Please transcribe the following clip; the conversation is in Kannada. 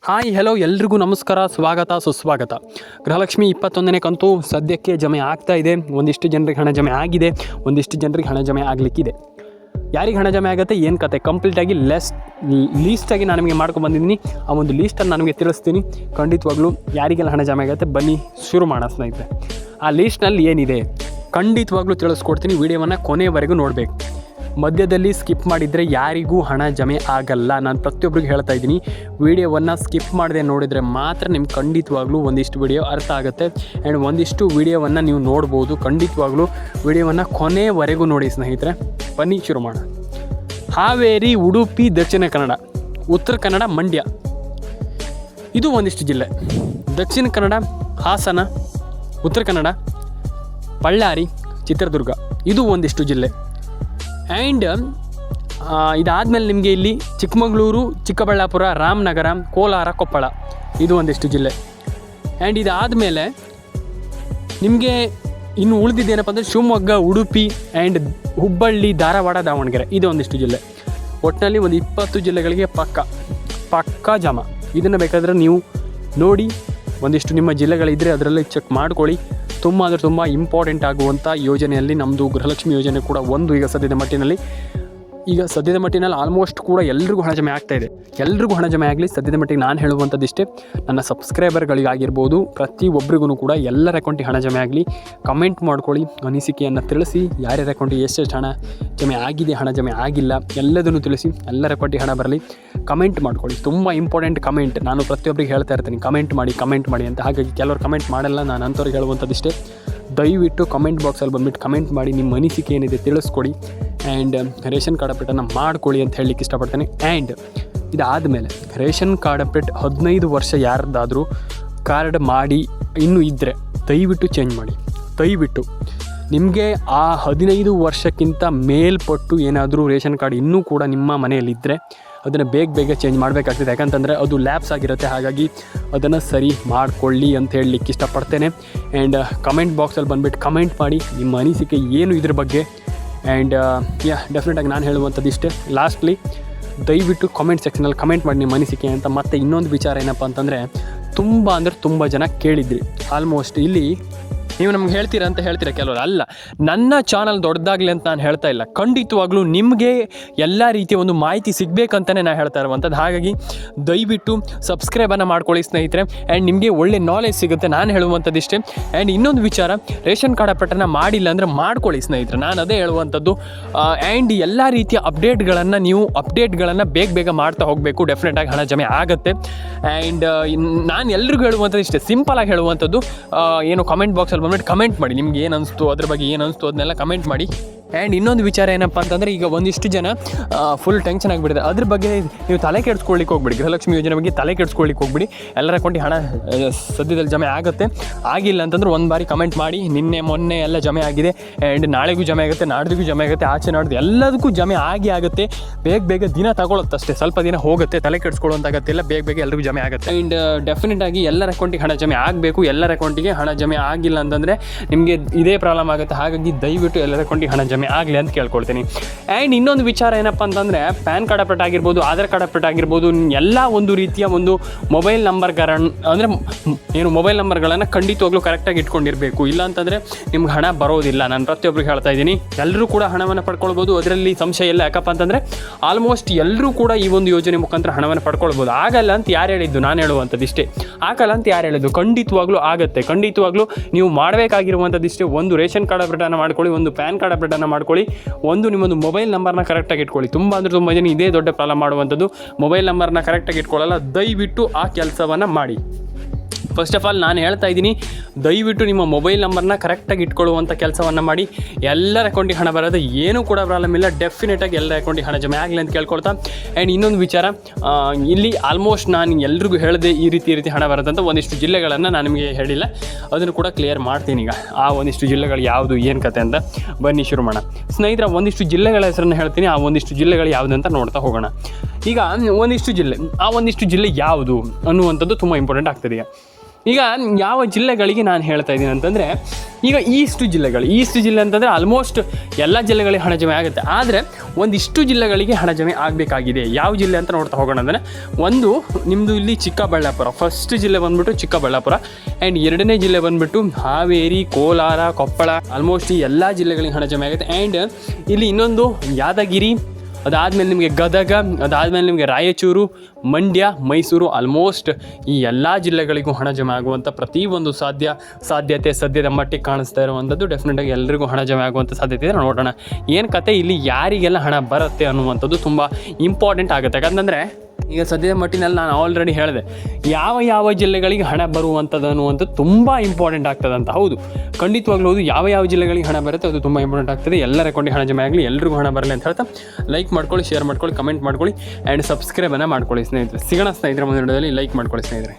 ಹಾಯ್ ಹೆಲೋ ಎಲ್ರಿಗೂ ನಮಸ್ಕಾರ, ಸ್ವಾಗತ ಸುಸ್ವಾಗತ. ಗೃಹಲಕ್ಷ್ಮಿ 21ನೇ ಕಂತು ಸದ್ಯಕ್ಕೆ ಜಮೆ ಆಗ್ತಾ ಇದೆ. ಒಂದಿಷ್ಟು ಜನರಿಗೆ ಹಣ ಜಮೆ ಆಗಿದೆ, ಒಂದಿಷ್ಟು ಜನರಿಗೆ ಹಣ ಜಮೆ ಆಗಲಿಕ್ಕಿದೆ. ಯಾರಿಗೆ ಹಣ ಜಮೆ ಆಗುತ್ತೆ ಏನು ಕತೆ ಕಂಪ್ಲೀಟಾಗಿ ಲೀಸ್ಟಾಗಿ ನಾನು ನಿಮಗೆ ಮಾಡ್ಕೊಂಡು ಬಂದಿದ್ದೀನಿ. ಆ ಒಂದು ಲೀಸ್ಟನ್ನು ನಾನು ನಿಮಗೆ ತಿಳಿಸ್ತೀನಿ. ಖಂಡಿತವಾಗ್ಲೂ ಯಾರಿಗೆಲ್ಲ ಹಣ ಜಮೆ ಆಗುತ್ತೆ ಬನ್ನಿ ಶುರು ಮಾಡೋಣ ಸ್ನೇಹಿತರೆ. ಆ ಲೀಸ್ಟ್ನಲ್ಲಿ ಏನಿದೆ ಖಂಡಿತವಾಗ್ಲೂ ತಿಳಿಸ್ಕೊಡ್ತೀನಿ. ವಿಡಿಯೋವನ್ನು ಕೊನೆವರೆಗೂ ನೋಡಬೇಕು. ಮಧ್ಯದಲ್ಲಿ ಸ್ಕಿಪ್ ಮಾಡಿದರೆ ಯಾರಿಗೂ ಹಣ ಜಮೆ ಆಗಲ್ಲ. ನಾನು ಪ್ರತಿಯೊಬ್ಬರಿಗೆ ಹೇಳ್ತಾ ಇದ್ದೀನಿ, ವಿಡಿಯೋವನ್ನು ಸ್ಕಿಪ್ ಮಾಡದೆ ನೋಡಿದರೆ ಮಾತ್ರ ನಿಮ್ಗೆ ಖಂಡಿತವಾಗ್ಲೂ ಒಂದಿಷ್ಟು ವಿಡಿಯೋ ಅರ್ಥ ಆಗುತ್ತೆ. ಆ್ಯಂಡ್ ಒಂದಿಷ್ಟು ವಿಡಿಯೋವನ್ನು ನೀವು ನೋಡ್ಬೋದು. ಖಂಡಿತವಾಗ್ಲೂ ವಿಡಿಯೋವನ್ನು ಕೊನೆವರೆಗೂ ನೋಡಿ ಸ್ನೇಹಿತರೆ. ಬನ್ನಿ ಶುರು ಮಾಡೋಣ. ಹಾವೇರಿ, ಉಡುಪಿ, ದಕ್ಷಿಣ ಕನ್ನಡ, ಉತ್ತರ ಕನ್ನಡ, ಮಂಡ್ಯ ಇದು ಒಂದಿಷ್ಟು ಜಿಲ್ಲೆ. ದಕ್ಷಿಣ ಕನ್ನಡ ಹಾಸನ, ಉತ್ತರ ಕನ್ನಡ ಬಳ್ಳಾರಿ, ಚಿತ್ರದುರ್ಗ ಇದು ಒಂದಿಷ್ಟು ಜಿಲ್ಲೆ. ಆ್ಯಂಡ್ ಇದಾದಮೇಲೆ ನಿಮಗೆ ಇಲ್ಲಿ ಚಿಕ್ಕಮಗಳೂರು, ಚಿಕ್ಕಬಳ್ಳಾಪುರ, ರಾಮನಗರ, ಕೋಲಾರ, ಕೊಪ್ಪಳ ಇದು ಒಂದಿಷ್ಟು ಜಿಲ್ಲೆ. ಆ್ಯಂಡ್ ಇದಾದಮೇಲೆ ನಿಮಗೆ ಇನ್ನು ಉಳಿದಿದ್ದೇನಪ್ಪ ಅಂದರೆ ಶಿವಮೊಗ್ಗ, ಉಡುಪಿ ಆ್ಯಂಡ್ ಹುಬ್ಬಳ್ಳಿ, ಧಾರವಾಡ, ದಾವಣಗೆರೆ ಇದು ಒಂದಿಷ್ಟು ಜಿಲ್ಲೆ. ಒಟ್ಟಿನಲ್ಲಿ ಒಂದು 20 ಜಿಲ್ಲೆಗಳಿಗೆ ಪಕ್ಕಾ ಜಮ. ಇದನ್ನು ಬೇಕಾದರೆ ನೀವು ನೋಡಿ, ಒಂದಿಷ್ಟು ನಿಮ್ಮ ಜಿಲ್ಲೆಗಳಿದ್ದರೆ ಅದರಲ್ಲಿ ಚೆಕ್ ಮಾಡ್ಕೊಳ್ಳಿ. ತುಂಬ ಇಂಪಾರ್ಟೆಂಟ್ ಆಗುವಂಥ ಯೋಜನೆಯಲ್ಲಿ ನಮ್ಮದು ಗೃಹಲಕ್ಷ್ಮಿ ಯೋಜನೆ ಕೂಡ ಒಂದು. ಈಗ ಸದ್ಯದ ಮಟ್ಟಿನಲ್ಲಿ ಆಲ್ಮೋಸ್ಟ್ ಕೂಡ ಎಲ್ರಿಗೂ ಹಣ ಜಮೆ ಆಗ್ತಾಯಿದೆ. ಎಲ್ರಿಗೂ ಹಣ ಜಮೆ ಆಗಲಿ. ಸದ್ಯದ ಮಟ್ಟಿಗೆ ನಾನು ಹೇಳುವಂಥದ್ದಿಷ್ಟೇ. ನನ್ನ ಸಬ್ಸ್ಕ್ರೈಬರ್ಗಳಿಗಾಗಿರ್ಬೋದು, ಪ್ರತಿಯೊಬ್ಬರಿಗೂ ಕೂಡ ಎಲ್ಲರ ಅಕೌಂಟಿಗೆ ಹಣ ಜಮೆ ಆಗಲಿ. ಕಮೆಂಟ್ ಮಾಡ್ಕೊಳ್ಳಿ, ಅನಿಸಿಕೆಯನ್ನು ತಿಳಿಸಿ. ಯಾರ್ಯಾರ ಅಕೌಂಟಿಗೆ ಎಷ್ಟೆಷ್ಟು ಹಣ ಜಮೆ ಆಗಿದೆ, ಹಣ ಜಮೆ ಆಗಿಲ್ಲ ಎಲ್ಲದನ್ನು ತಿಳಿಸಿ. ಎಲ್ಲರ ಅಕೌಂಟಿಗೆ ಹಣ ಬರಲಿ. ಕಮೆಂಟ್ ಮಾಡ್ಕೊಳ್ಳಿ, ತುಂಬ ಇಂಪಾರ್ಟೆಂಟ್ ಕಮೆಂಟ್. ನಾನು ಪ್ರತಿಯೊಬ್ಬರಿಗೆ ಹೇಳ್ತಾ ಇರ್ತೀನಿ, ಕಮೆಂಟ್ ಮಾಡಿ ಅಂತ. ಹಾಗಾಗಿ ಕೆಲವರು ಕಮೆಂಟ್ ಮಾಡಲ್ಲ. ನಾನು ಅಂಥವ್ರಿಗೆ ಹೇಳುವಂಥದ್ದಿಷ್ಟೇ, ದಯವಿಟ್ಟು ಕಮೆಂಟ್ ಬಾಕ್ಸಲ್ಲಿ ಬಂದುಬಿಟ್ಟು ಕಮೆಂಟ್ ಮಾಡಿ, ನಿಮ್ಮ ಅನಿಸಿಕೆ ಏನಿದೆ ತಿಳಿಸ್ಕೊಡಿ. ಆ್ಯಂಡ್ ರೇಷನ್ ಕಾರ್ಡ್ ಅಪ್ಡೇಟನ್ನು ಮಾಡ್ಕೊಳ್ಳಿ ಅಂತ ಹೇಳಲಿಕ್ಕೆ ಇಷ್ಟಪಡ್ತೇನೆ. ಆ್ಯಂಡ್ ಇದಾದಮೇಲೆ ರೇಷನ್ ಕಾರ್ಡ್ ಅಪ್ಡೇಟ್ 15 ವರ್ಷ ಯಾರ್ದಾದರೂ ಕಾರ್ಡ್ ಮಾಡಿ ಇನ್ನೂ ಇದ್ದರೆ ದಯವಿಟ್ಟು ಚೇಂಜ್ ಮಾಡಿ. ದಯವಿಟ್ಟು ನಿಮಗೆ ಆ 15 ವರ್ಷಕ್ಕಿಂತ ಮೇಲ್ಪಟ್ಟು ಏನಾದರೂ ರೇಷನ್ ಕಾರ್ಡ್ ಇನ್ನೂ ಕೂಡ ನಿಮ್ಮ ಮನೆಯಲ್ಲಿದ್ದರೆ ಅದನ್ನು ಬೇಗ ಚೇಂಜ್ ಮಾಡಬೇಕಾಗ್ತದೆ. ಯಾಕಂತಂದರೆ ಅದು ಲ್ಯಾಪ್ಸ್ ಆಗಿರುತ್ತೆ. ಹಾಗಾಗಿ ಅದನ್ನು ಸರಿ ಮಾಡಿಕೊಳ್ಳಿ ಅಂತ ಹೇಳಲಿಕ್ಕೆ ಇಷ್ಟಪಡ್ತೇನೆ. ಆ್ಯಂಡ್ ಕಮೆಂಟ್ ಬಾಕ್ಸಲ್ಲಿ ಬಂದುಬಿಟ್ಟು ಕಮೆಂಟ್ ಮಾಡಿ ನಿಮ್ಮ ಅನಿಸಿಕೆ ಏನು ಇದ್ರ ಬಗ್ಗೆ. ಆ್ಯಂಡ್ ಡೆಫಿನೆಟಾಗಿ ನಾನು ಹೇಳುವಂಥದ್ದು ಇಷ್ಟೇ. ಲಾಸ್ಟ್ಲಿ ದಯವಿಟ್ಟು ಕಾಮೆಂಟ್ ಸೆಕ್ಷನಲ್ಲಿ ಕಮೆಂಟ್ ಮಾಡಿ ನಿಮ್ಮ ಅನಿಸಿಕೆ ಅಂತ. ಮತ್ತು ಇನ್ನೊಂದು ವಿಚಾರ ಏನಪ್ಪ ಅಂತಂದರೆ, ತುಂಬ ಜನ ಕೇಳಿದ್ರಿ. ಆಲ್ಮೋಸ್ಟ್ ಇಲ್ಲಿ ನೀವು ನಮ್ಗೆ ಹೇಳ್ತೀರಾ ಕೆಲವರು. ಅಲ್ಲ, ನನ್ನ ಚಾನಲ್ ದೊಡ್ಡದಾಗಲಿ ಅಂತ ನಾನು ಹೇಳ್ತಾ ಇಲ್ಲ. ಖಂಡಿತವಾಗ್ಲೂ ನಿಮಗೆ ಎಲ್ಲ ರೀತಿಯ ಒಂದು ಮಾಹಿತಿ ಸಿಗಬೇಕಂತಲೇ ನಾನು ಹೇಳ್ತಾ ಇರುವಂಥದ್ದು. ಹಾಗಾಗಿ ದಯವಿಟ್ಟು ಸಬ್ಸ್ಕ್ರೈಬನ್ನು ಮಾಡ್ಕೊಳ್ಳಿ ಸ್ನೇಹಿತರೆ. ಆ್ಯಂಡ್ ನಿಮಗೆ ಒಳ್ಳೆ ನಾಲೆಜ್ ಸಿಗುತ್ತೆ. ನಾನು ಹೇಳುವಂಥದ್ದು ಇಷ್ಟೇ. ಆ್ಯಂಡ್ ಇನ್ನೊಂದು ವಿಚಾರ, ರೇಷನ್ ಕಾರ್ಡ್ ಅಪ್ಡೇಟನ್ನು ಮಾಡಿಲ್ಲ ಅಂದರೆ ಮಾಡ್ಕೊಳ್ಳಿ ಸ್ನೇಹಿತರೆ. ನಾನು ಅದೇ ಹೇಳುವಂಥದ್ದು. ಆ್ಯಂಡ್ ಎಲ್ಲ ರೀತಿಯ ಅಪ್ಡೇಟ್ಗಳನ್ನು ಬೇಗ ಮಾಡ್ತಾ ಹೋಗಬೇಕು. ಡೆಫಿನೆಟಾಗಿ ಹಣ ಜಮೆ ಆಗುತ್ತೆ. ಆ್ಯಂಡ್ ನಾನು ಎಲ್ರಿಗೂ ಹೇಳುವಂಥದ್ದು ಇಷ್ಟೇ, ಸಿಂಪಲಾಗಿ ಹೇಳುವಂಥದ್ದು. ಏನು ಕಮೆಂಟ್ ಬಾಕ್ಸಲ್ಲಿ ಕಮೆಂಟ್ ಮಾಡಿ, ನಿಮ್ಗೆ ಏನು ಅನಿಸ್ತು, ಅದ್ರ ಬಗ್ಗೆ ಏನು ಅನಿಸ್ತು ಅದನ್ನೆಲ್ಲ ಕಮೆಂಟ್ ಮಾಡಿ. ಆ್ಯಂಡ್ ಇನ್ನೊಂದು ವಿಚಾರ ಏನಪ್ಪ ಅಂತಂದರೆ, ಈಗ ಒಂದಿಷ್ಟು ಜನ ಫುಲ್ ಟೆನ್ಷನ್ ಆಗಿಬಿಟ್ಟಿದೆ. ಅದ್ರ ಬಗ್ಗೆ ನೀವು ತಲೆ ಕೆಡಿಸ್ಕೊಳ್ಳಿಕ್ಕೆ ಹೋಗ್ಬಿಡಿ. ಗೃಹಲಕ್ಷ್ಮಿ ಯೋಜನೆ ಬಗ್ಗೆ ತಲೆ ಕೆಡಿಸ್ಕೊಳ್ಳಿಕ್ಕೆ ಹೋಗ್ಬಿಡಿ. ಎಲ್ಲರ ಅಕೌಂಟಿಗೆ ಹಣ ಸದ್ಯದಲ್ಲಿ ಜಮೆ ಆಗುತ್ತೆ. ಆಗಿಲ್ಲ ಅಂತಂದ್ರೆ ಒಂದು ಬಾರಿ ಕಮೆಂಟ್ ಮಾಡಿ, ನಿನ್ನೆ ಮೊನ್ನೆ ಎಲ್ಲ ಜಮೆ ಆಗಿದೆ. ಆ್ಯಂಡ್ ನಾಳೆಗೂ ಜಮೆ ಆಗುತ್ತೆ, ನಾಡ್ದಿಗೂ ಜಮೆ ಆಗುತ್ತೆ, ಆಚೆ ನಾಡ್ದು ಎಲ್ಲದಕ್ಕೂ ಜಮೆ ಆಗುತ್ತೆ. ಬೇಗ ದಿನ ತಗೊಳುತ್ತಷ್ಟೇ, ಸ್ವಲ್ಪ ದಿನ ಹೋಗುತ್ತೆ. ತಲೆ ಕೆಡಿಸ್ಕೊಳ್ಳುವಂತಾಗತ್ತಿಲ್ಲ. ಬೇಗ ಎಲ್ಲರಿಗೂ ಜಮೆ ಆಗುತ್ತೆ. ಆ್ಯಂಡ್ ಡೆಫಿನೆಟಾಗಿ ಎಲ್ಲರ ಅಕೌಂಟಿಗೆ ಹಣ ಜಮೆ ಆಗಬೇಕು. ಎಲ್ಲರ ಅಕೌಂಟಿಗೆ ಹಣ ಜಮೆ ಆಗಿಲ್ಲ ಅಂತಂದರೆ ನಿಮಗೆ ಇದೇ ಪ್ರಾಬ್ಲಮ್ ಆಗುತ್ತೆ. ಹಾಗಾಗಿ ದಯವಿಟ್ಟು ಎಲ್ಲರ ಅಕೌಂಟಿಗೆ ಹಣ ಜಮೆ ಆಗಲಿ ಅಂತ ಕೇಳ್ಕೊಳ್ತೀನಿ. ಆ್ಯಂಡ್ ಇನ್ನೊಂದು ವಿಚಾರ ಏನಪ್ಪ ಅಂತಂದರೆ, ಪ್ಯಾನ್ ಕಾರ್ಡ್ ಅಪ್ಡೇಟ್ ಆಗಿರ್ಬೋದು, ಆಧಾರ್ ಕಾರ್ಡ್ ಅಪ್ಡೇಟ್ ಆಗಿರ್ಬೋದು, ಎಲ್ಲ ಒಂದು ರೀತಿಯ ಒಂದು ಮೊಬೈಲ್ ನಂಬರ್ಗಳನ್ನು ಖಂಡಿತವಾಗ್ಲೂ ಕರೆಕ್ಟಾಗಿ ಇಟ್ಕೊಂಡಿರಬೇಕು. ಇಲ್ಲ ಅಂತಂದರೆ ನಿಮ್ಗೆ ಹಣ ಬರೋದಿಲ್ಲ. ನಾನು ಪ್ರತಿಯೊಬ್ಬರಿಗೆ ಹೇಳ್ತಾ ಇದ್ದೀನಿ, ಎಲ್ಲರೂ ಕೂಡ ಹಣವನ್ನು ಪಡ್ಕೊಳ್ಬೋದು. ಅದರಲ್ಲಿ ಸಂಶಯ ಇಲ್ಲ. ಯಾಕಪ್ಪ ಅಂತಂದರೆ ಆಲ್ಮೋಸ್ಟ್ ಎಲ್ಲರೂ ಕೂಡ ಈ ಒಂದು ಯೋಜನೆ ಮುಖಾಂತರ ಹಣವನ್ನು ಪಡ್ಕೊಳ್ಬೋದು. ಆಗಲ್ಲ ಅಂತ ಯಾರು ಹೇಳಿದ್ದು? ನಾನು ಹೇಳುವಂಥದ್ದು ಇಷ್ಟೇ, ಆಗಲ್ಲ ಅಂತ ಯಾರು ಹೇಳಿದ್ದು? ಖಂಡಿತವಾಗ್ಲೂ ಆಗುತ್ತೆ. ಖಂಡಿತವಾಗ್ಲೂ ನೀವು ಮಾಡಬೇಕಾಗಿರುವಂಥದ್ದು ಇಷ್ಟೇ. ಒಂದು ರೇಷನ್ ಕಾರ್ಡ್ ಅಪ್ಡೇಟನ್ನು ಮಾಡ್ಕೊಳ್ಳಿ, ಒಂದು ಪ್ಯಾನ್ ಕಾರ್ಡ್ ಅಪ್ಡೇಟನ್ನು ಮಾಡ್ಕೊಳ್ಳಿ, ಒಂದು ನಿಮ್ಮೊಂದು ಮೊಬೈಲ್ ನಂಬರ್ನ ಕರೆಕ್ಟಾಗಿ ಇಟ್ಕೊಳ್ಳಿ. ತುಂಬ ಜನ ಇದೇ ದೊಡ್ಡ ಪ್ರಾಬ್ಲಮ್ ಮಾಡುವಂಥದ್ದು, ಮೊಬೈಲ್ ನಂಬರ್ನ ಕರೆಕ್ಟಾಗಿ ಇಟ್ಕೊಳ್ಳಲ್ಲ. ದಯವಿಟ್ಟು ಆ ಕೆಲಸವನ್ನು ಮಾಡಿ. ಫಸ್ಟ್ ಆಫ್ ಆಲ್ ನಾನು ಹೇಳ್ತಾ ಇದ್ದೀನಿ, ದಯವಿಟ್ಟು ನಿಮ್ಮ ಮೊಬೈಲ್ ನಂಬರ್ನ ಕರೆಕ್ಟಾಗಿ ಇಟ್ಕೊಳ್ಳುವಂಥ ಕೆಲಸವನ್ನು ಮಾಡಿ. ಎಲ್ಲರ ಅಕೌಂಟಿಗೆ ಹಣ ಬರೋದು ಏನೂ ಕೂಡ ಪ್ರಾಬ್ಲಮ್ ಇಲ್ಲ. ಡೆಫಿನೆಟಾಗಿ ಎಲ್ಲರ ಅಕೌಂಟಿಗೆ ಹಣ ಜಮೆ ಆಗಲಿ ಅಂತ ಕೇಳ್ಕೊಳ್ತಾ. ಆ್ಯಂಡ್ ಇನ್ನೊಂದು ವಿಚಾರ, ಇಲ್ಲಿ ಆಲ್ಮೋಸ್ಟ್ ನಾನು ಎಲ್ರಿಗೂ ಹೇಳಿದೆ ಈ ರೀತಿ ಹಣ ಬರೋದಂತ. ಒಂದಿಷ್ಟು ಜಿಲ್ಲೆಗಳನ್ನು ನಾನು ನಿಮಗೆ ಹೇಳಿಲ್ಲ, ಅದನ್ನು ಕೂಡ ಕ್ಲಿಯರ್ ಮಾಡ್ತೀನಿ. ಈಗ ಆ ಒಂದಿಷ್ಟು ಜಿಲ್ಲೆಗಳು ಯಾವುದು, ಏನು ಕತೆ ಅಂತ ಬನ್ನಿ ಶುರು ಮಾಡೋಣ ಸ್ನೇಹಿತರೆ. ಒಂದಿಷ್ಟು ಜಿಲ್ಲೆಗಳ ಹೆಸರನ್ನು ಹೇಳ್ತೀನಿ. ಆ ಒಂದಿಷ್ಟು ಜಿಲ್ಲೆಗಳು ಯಾವುದು ಅಂತ ನೋಡ್ತಾ ಹೋಗೋಣ. ಈಗ ಒಂದಿಷ್ಟು ಜಿಲ್ಲೆ ಯಾವುದು ಅನ್ನುವಂಥದ್ದು ತುಂಬ ಇಂಪಾರ್ಟೆಂಟ್ ಆಗ್ತದೆ. ಈಗ ಯಾವ ಜಿಲ್ಲೆಗಳಿಗೆ ನಾನು ಹೇಳ್ತಾ ಇದ್ದೀನಿ ಅಂತಂದರೆ, ಈಗ ಈಸ್ಟ್ ಜಿಲ್ಲೆ ಅಂತಂದರೆ ಆಲ್ಮೋಸ್ಟ್ ಎಲ್ಲ ಜಿಲ್ಲೆಗಳಿಗೆ ಹಣ ಜಮೆ ಆಗುತ್ತೆ. ಆದರೆ ಒಂದಿಷ್ಟು ಜಿಲ್ಲೆಗಳಿಗೆ ಹಣ ಜಮೆ ಆಗಬೇಕಾಗಿದೆ. ಯಾವ ಜಿಲ್ಲೆ ಅಂತ ನೋಡ್ತಾ ಹೋಗೋಣ ಅಂದರೆ, ಒಂದು ನಿಮ್ಮದು ಇಲ್ಲಿ ಚಿಕ್ಕಬಳ್ಳಾಪುರ, ಫಸ್ಟ್ ಜಿಲ್ಲೆ ಬಂದುಬಿಟ್ಟು ಚಿಕ್ಕಬಳ್ಳಾಪುರ, ಆ್ಯಂಡ್ ಎರಡನೇ ಜಿಲ್ಲೆ ಬಂದುಬಿಟ್ಟು ಹಾವೇರಿ, ಕೋಲಾರ, ಕೊಪ್ಪಳ, ಆಲ್ಮೋಸ್ಟ್ ಈ ಎಲ್ಲ ಜಿಲ್ಲೆಗಳಿಗೆ ಹಣ ಜಮೆ ಆಗುತ್ತೆ. ಆ್ಯಂಡ್ ಇಲ್ಲಿ ಇನ್ನೊಂದು ಯಾದಗಿರಿ, ಅದಾದಮೇಲೆ ನಿಮಗೆ ಗದಗ, ಅದಾದಮೇಲೆ ನಿಮಗೆ ರಾಯಚೂರು, ಮಂಡ್ಯ, ಮೈಸೂರು, ಆಲ್ಮೋಸ್ಟ್ ಈ ಎಲ್ಲ ಜಿಲ್ಲೆಗಳಿಗೂ ಹಣ ಜಮೆ ಆಗುವಂಥ ಪ್ರತಿಯೊಂದು ಸಾಧ್ಯತೆ ಸದ್ಯದ ಮಟ್ಟಿಗೆ ಕಾಣಿಸ್ತಾ ಇರುವಂಥದ್ದು. ಡೆಫಿನೆಟಾಗಿ ಎಲ್ರಿಗೂ ಹಣ ಜಮೆ ಆಗುವಂಥ ಸಾಧ್ಯತೆ ಇದೆ. ನೋಡೋಣ ಏನು ಕತೆ, ಇಲ್ಲಿ ಯಾರಿಗೆಲ್ಲ ಹಣ ಬರುತ್ತೆ ಅನ್ನುವಂಥದ್ದು ತುಂಬ ಇಂಪಾರ್ಟೆಂಟ್ ಆಗುತ್ತೆ. ಯಾಕಂತಂದರೆ ಈಗ ಸದ್ಯದ ಮಟ್ಟಿನಲ್ಲಿ ನಾನು ಆಲ್ರೆಡಿ ಹೇಳಿದೆ ಯಾವ ಜಿಲ್ಲೆಗಳಿಗೆ ಹಣ ಬರುವಂಥದ್ದು ಅನ್ನುವಂಥದ್ದು ತುಂಬ ಇಂಪಾರ್ಟೆಂಟ್ ಆಗ್ತದೆ ಅಂತ. ಹೌದು, ಖಂಡಿತವಾಗ್ಲೂ ಹೌದು. ಯಾವ ಜಿಲ್ಲೆಗಳಿಗೆ ಹಣ ಬರುತ್ತೆ ಅದು ತುಂಬ ಇಂಪಾರ್ಟೆಂಟ್ ಆಗ್ತದೆ. ಎಲ್ಲರ ಅಕೌಂಟಿಗೆ ಹಣ ಜಮೆ ಆಗಲಿ, ಎಲ್ರಿಗೂ ಹಣ ಬರಲಿ ಅಂತ ಹೇಳ್ತಾ ಲೈಕ್ ಮಾಡ್ಕೊಳ್ಳಿ, ಶೇರ್ ಮಾಡ್ಕೊಳ್ಳಿ, ಕಮೆಂಟ್ ಮಾಡ್ಕೊಳ್ಳಿ ಆ್ಯಂಡ್ ಸಬ್ಸ್ಕ್ರೈಬನ್ನು ಮಾಡ್ಕೊಳ್ಳಿ ಸ್ನೇಹಿತರೆ. ಸಿಗೋಣ ಸ್ನೇಹಿತರೆ ಮುಂದಿನ ವಿಡಿಯೋದಲ್ಲಿ. ಲೈಕ್ ಮಾಡ್ಕೊಳ್ಳಿ ಸ್ನೇಹಿತರೆ.